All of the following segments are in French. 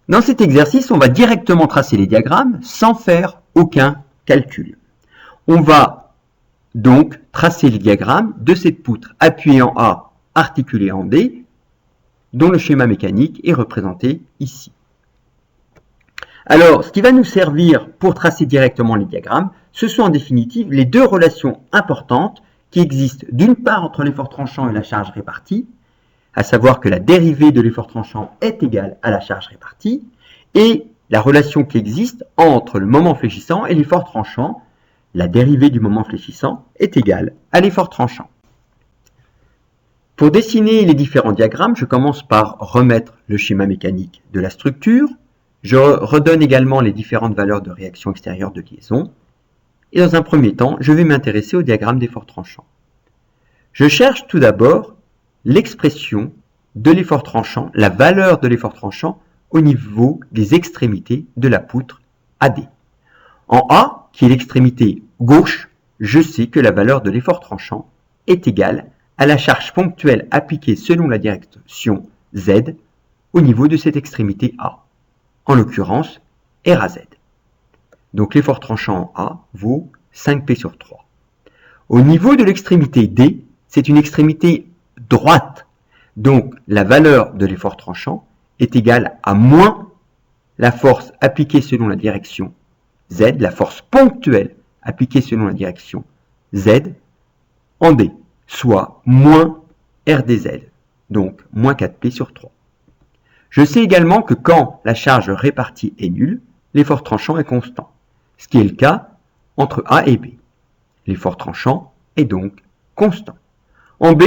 Dans cet exercice, on va directement tracer les diagrammes sans faire aucun calcul. On va donc tracer les diagrammes de cette poutre appuyée en A, articulée en D, dont le schéma mécanique est représenté ici. Alors, ce qui va nous servir pour tracer directement les diagrammes, ce sont en définitive les deux relations importantes qui existent d'une part entre l'effort tranchant et la charge répartie, à savoir que la dérivée de l'effort tranchant est égale à la charge répartie, et la relation qui existe entre le moment fléchissant et l'effort tranchant, la dérivée du moment fléchissant est égale à l'effort tranchant. Pour dessiner les différents diagrammes, je commence par remettre le schéma mécanique de la structure. Je redonne également les différentes valeurs de réaction extérieure de liaison. Et dans un premier temps, je vais m'intéresser au diagramme d'effort tranchant. Je cherche tout d'abord l'expression de l'effort tranchant, la valeur de l'effort tranchant au niveau des extrémités de la poutre AD. En A, qui est l'extrémité gauche, je sais que la valeur de l'effort tranchant est égale à la charge ponctuelle appliquée selon la direction Z au niveau de cette extrémité A, en l'occurrence R à Z. Donc l'effort tranchant en A vaut 5P sur 3. Au niveau de l'extrémité D, c'est une extrémité droite, donc la valeur de l'effort tranchant est égale à moins la force appliquée selon la direction Z, la force ponctuelle appliquée selon la direction Z en D, soit moins RdZ, donc moins 4P sur 3. Je sais également que quand la charge répartie est nulle, l'effort tranchant est constant, ce qui est le cas entre A et B. L'effort tranchant est donc constant. En B,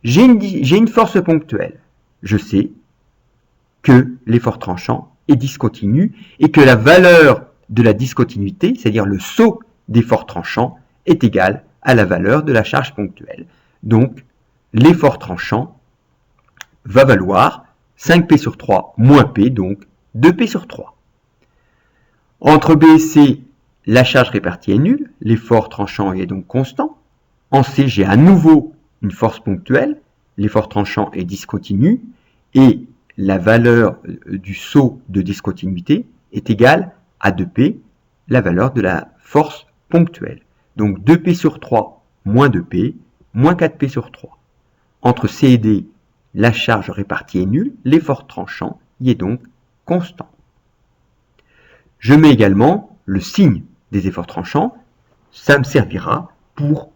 j'ai une force ponctuelle. Je sais que l'effort tranchant est discontinu et que la valeur de la discontinuité, c'est-à-dire le saut d'effort tranchant, est égale à la valeur de la charge ponctuelle. Donc, l'effort tranchant va valoir 5P sur 3 moins P, donc 2P sur 3. Entre B et C, la charge répartie est nulle, l'effort tranchant est donc constant. En C, j'ai à nouveau une force ponctuelle, l'effort tranchant est discontinu, et la valeur du saut de discontinuité est égale à 2P, la valeur de la force ponctuelle. Donc 2P sur 3 moins 2P, moins 4P sur 3. Entre C et D, la charge répartie est nulle, l'effort tranchant y est donc constant. Je mets également le signe des efforts tranchants, ça me servira pour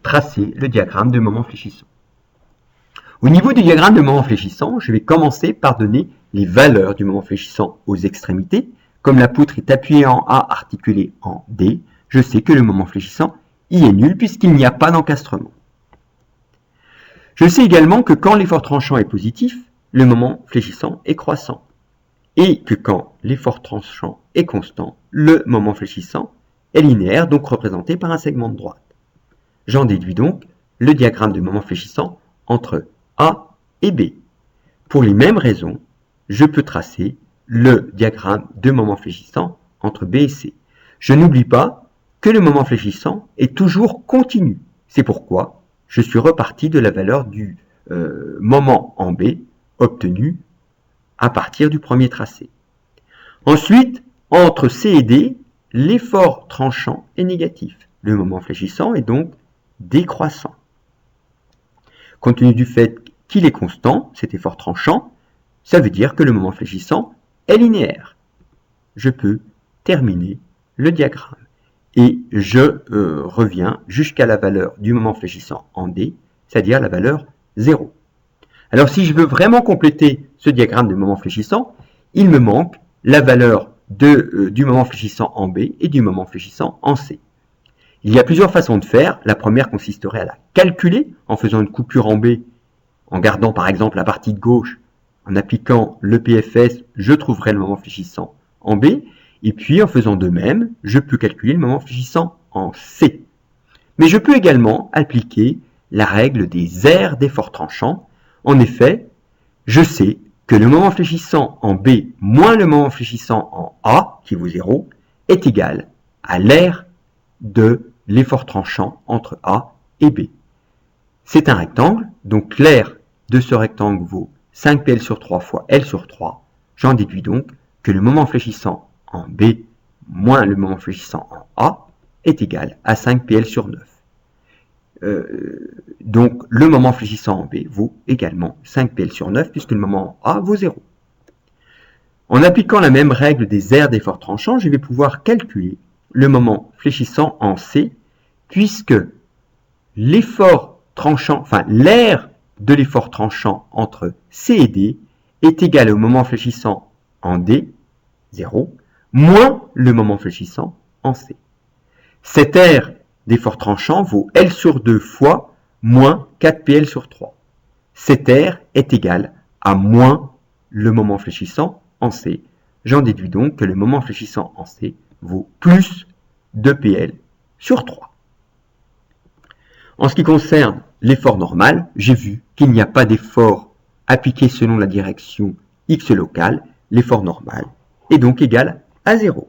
tracer le diagramme de moment fléchissant. Au niveau du diagramme de moment fléchissant, je vais commencer par donner les valeurs du moment fléchissant aux extrémités. Comme la poutre est appuyée en A, articulée en D, je sais que le moment fléchissant y est nul puisqu'il n'y a pas d'encastrement. Je sais également que quand l'effort tranchant est positif, le moment fléchissant est croissant. Et que quand l'effort tranchant est constant, le moment fléchissant est linéaire, donc représenté par un segment de droite. J'en déduis donc le diagramme de moment fléchissant entre A et B. Pour les mêmes raisons, je peux tracer le diagramme de moment fléchissant entre B et C. Je n'oublie pas que le moment fléchissant est toujours continu. C'est pourquoi je suis reparti de la valeur du moment en B obtenu à partir du premier tracé. Ensuite, entre C et D, l'effort tranchant est négatif. Le moment fléchissant est donc décroissant. Compte tenu du fait qu'il est constant, cet effort tranchant, ça veut dire que le moment fléchissant est linéaire. Je peux terminer le diagramme. Et je reviens jusqu'à la valeur du moment fléchissant en D, c'est-à-dire la valeur 0. Alors si je veux vraiment compléter ce diagramme de moment fléchissant, il me manque la valeur du moment fléchissant en B et du moment fléchissant en C. Il y a plusieurs façons de faire. La première consisterait à la calculer en faisant une coupure en B, en gardant par exemple la partie de gauche, en appliquant le PFS, je trouverai le moment fléchissant en B, et puis en faisant de même, je peux calculer le moment fléchissant en C. Mais je peux également appliquer la règle des aires d'effort tranchant. En effet, je sais que le moment fléchissant en B moins le moment fléchissant en A, qui vaut 0, est égal à l'aire de l'effort tranchant entre A et B. C'est un rectangle, donc l'aire de ce rectangle vaut 5PL sur 3 fois L sur 3. J'en déduis donc que le moment fléchissant en B moins le moment fléchissant en A est égal à 5 PL sur 9. Donc le moment fléchissant en B vaut également 5 PL sur 9 puisque le moment en A vaut 0. En appliquant la même règle des aires d'effort tranchant, je vais pouvoir calculer le moment fléchissant en C puisque l'effort tranchant, l'aire de l'effort tranchant entre C et D est égal au moment fléchissant en D, 0, moins le moment fléchissant en C. Cette aire d'effort tranchant vaut L sur 2 fois moins 4PL sur 3. Cette aire est égale à moins le moment fléchissant en C. J'en déduis donc que le moment fléchissant en C vaut plus 2PL sur 3. En ce qui concerne l'effort normal, j'ai vu qu'il n'y a pas d'effort appliqué selon la direction x locale. L'effort normal est donc égal à 0.